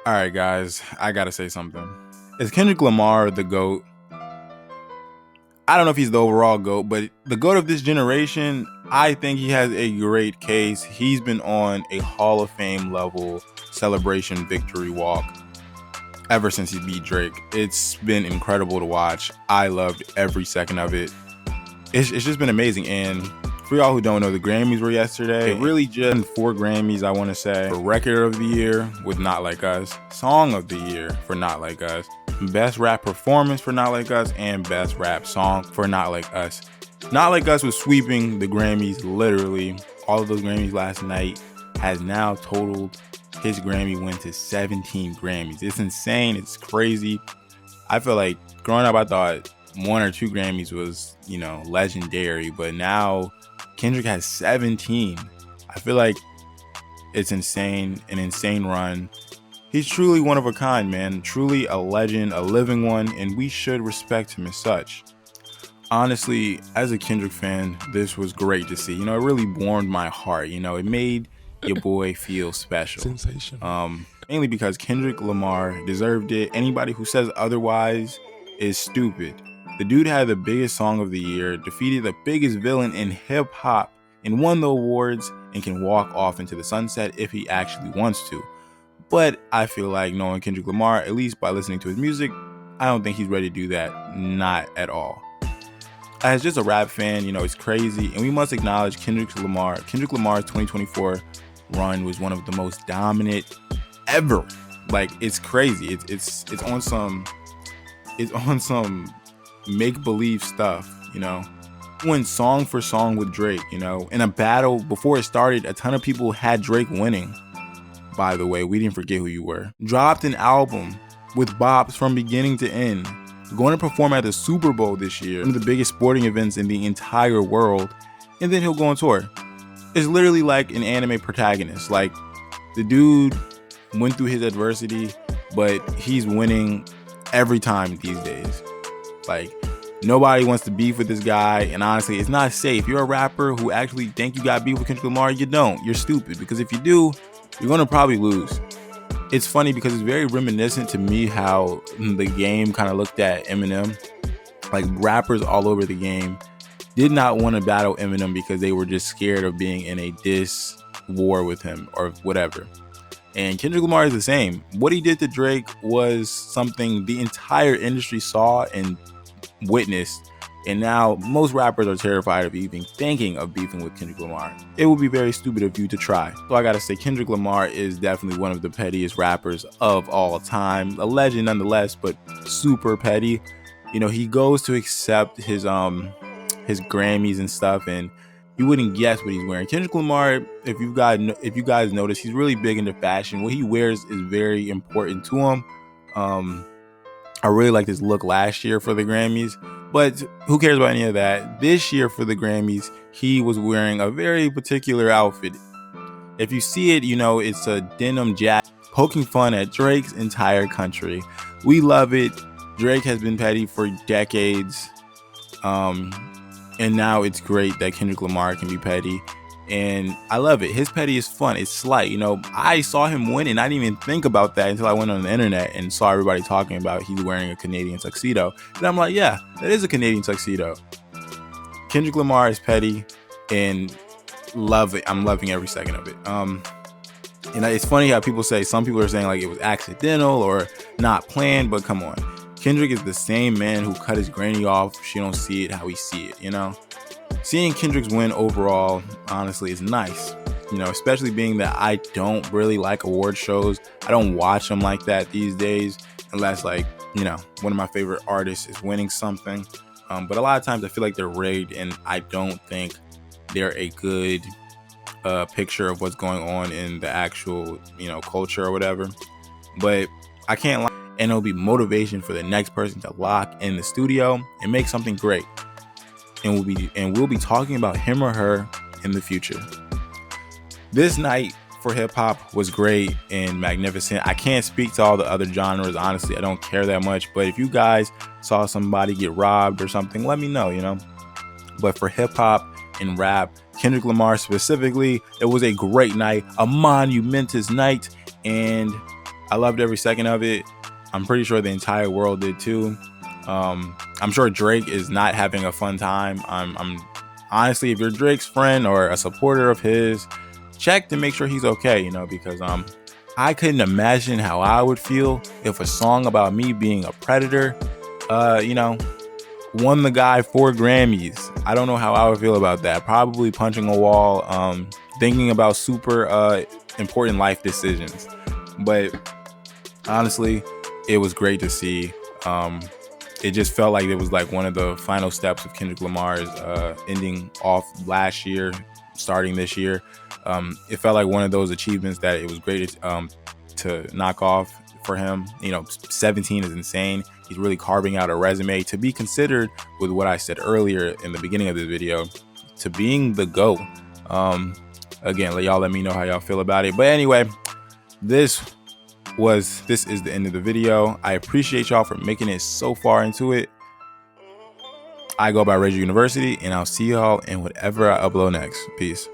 All right, guys, I gotta say something. Is Kendrick Lamar the GOAT? I don't know if he's the overall GOAT, but the GOAT of this generation, I think he has a great case. He's been on a Hall of Fame level celebration victory walk ever since he beat Drake. It's been incredible to watch. I loved every second of it. It's just been amazing. And for y'all who don't know, the Grammys were yesterday. It really just 4 Grammys, I want to say. For Record of the Year with Not Like Us, Song of the Year for Not Like Us, Best Rap Performance for Not Like Us, and Best Rap Song for Not Like Us. Not Like Us was sweeping the Grammys, literally. All of those Grammys last night has now totaled his Grammy win to 17 Grammys. It's insane. It's crazy. I feel like growing up, I thought 1 or 2 Grammys was, legendary, but now Kendrick has 17. I feel like it's insane, an insane run. He's truly one of a kind, man. Truly a legend, a living one, and we should respect him as such. Honestly, as a Kendrick fan, this was great to see. It really warmed my heart. It made your boy feel special. Sensational. Mainly because Kendrick Lamar deserved it. Anybody who says otherwise is stupid. The dude had the biggest song of the year, defeated the biggest villain in hip hop, and won the awards, and can walk off into the sunset if he actually wants to. But I feel like knowing Kendrick Lamar, at least by listening to his music, I don't think he's ready to do that. Not at all. As just a rap fan, it's crazy, and we must acknowledge Kendrick Lamar's 2024 run was one of the most dominant ever. Like, it's crazy. It's on some make-believe stuff, Went song for song with Drake, in a battle before it started. A ton of people had Drake winning. By the way, we didn't forget who you were. Dropped an album with bops from beginning to end. Going to perform at the Super Bowl this year, one of the biggest sporting events in the entire world, and then he'll go on tour. It's literally like an anime protagonist. Like, the dude went through his adversity, but he's winning every time these days. Like, nobody wants to beef with this guy, and honestly, it's not safe. You're a rapper who actually think you got beef with Kendrick Lamar, you don't. You're stupid, because if you do, you're gonna probably lose. It's funny because it's very reminiscent to me how the game kind of looked at Eminem. Like, rappers all over the game did not want to battle Eminem because they were just scared of being in a diss war with him or whatever. And Kendrick Lamar is the same. What he did to Drake was something the entire industry saw and witnessed, and now most rappers are terrified of even thinking of beefing with Kendrick Lamar. It would be very stupid of you to try. So I gotta say, Kendrick Lamar is definitely one of the pettiest rappers of all time. A legend nonetheless, but super petty. He goes to accept his Grammys and stuff, and you wouldn't guess what he's wearing. Kendrick Lamar, if you guys notice, he's really big into fashion. What he wears is very important to him. I really liked his look last year for the Grammys, but who cares about any of that? This year for the Grammys, he was wearing a very particular outfit. If you see it, it's a denim jacket, poking fun at Drake's entire country. We love it. Drake has been petty for decades. And now it's great that Kendrick Lamar can be petty. And I love it. His petty is fun. It's slight. I saw him win, and I didn't even think about that until I went on the internet and saw everybody talking about he's wearing a Canadian tuxedo. And I'm like, yeah, that is a Canadian tuxedo. Kendrick Lamar is petty, and love it. I'm loving every second of it. And it's funny how some people are saying like it was accidental or not planned, but come on. Kendrick is the same man who cut his granny off. She don't see it how we see it, Seeing Kendrick's win overall, honestly, is nice. Especially being that I don't really like award shows. I don't watch them like that these days, unless one of my favorite artists is winning something. But a lot of times I feel like they're rigged, and I don't think they're a good picture of what's going on in the actual, culture or whatever. But I can't lie. And it'll be motivation for the next person to lock in the studio and make something great. And we'll be talking about him or her in the future. This night for hip hop was great and magnificent. I can't speak to all the other genres. Honestly, I don't care that much. But if you guys saw somebody get robbed or something, let me know, But for hip hop and rap, Kendrick Lamar specifically, it was a great night, a monumentous night. And I loved every second of it. I'm pretty sure the entire world did too. I'm sure Drake is not having a fun time. I'm honestly, if you're Drake's friend or a supporter of his, check to make sure he's okay, you know, because I couldn't imagine how I would feel if a song about me being a predator, you know, won the guy 4 Grammys. I don't know how I would feel about that. Probably punching a wall, thinking about super important life decisions. But honestly, it was great to see. It just felt like it was like one of the final steps of Kendrick Lamar's ending off last year, starting this year. It felt like one of those achievements that it was great to knock off for him. You know, 17 is insane. He's really carving out a resume to be considered, with what I said earlier in the beginning of this video, to being the GOAT. Again, let me know how y'all feel about it. But anyway, this is the end of the video. I appreciate y'all for making it so far into it. I go by Reggie University, and I'll see y'all in whatever I upload next. Peace.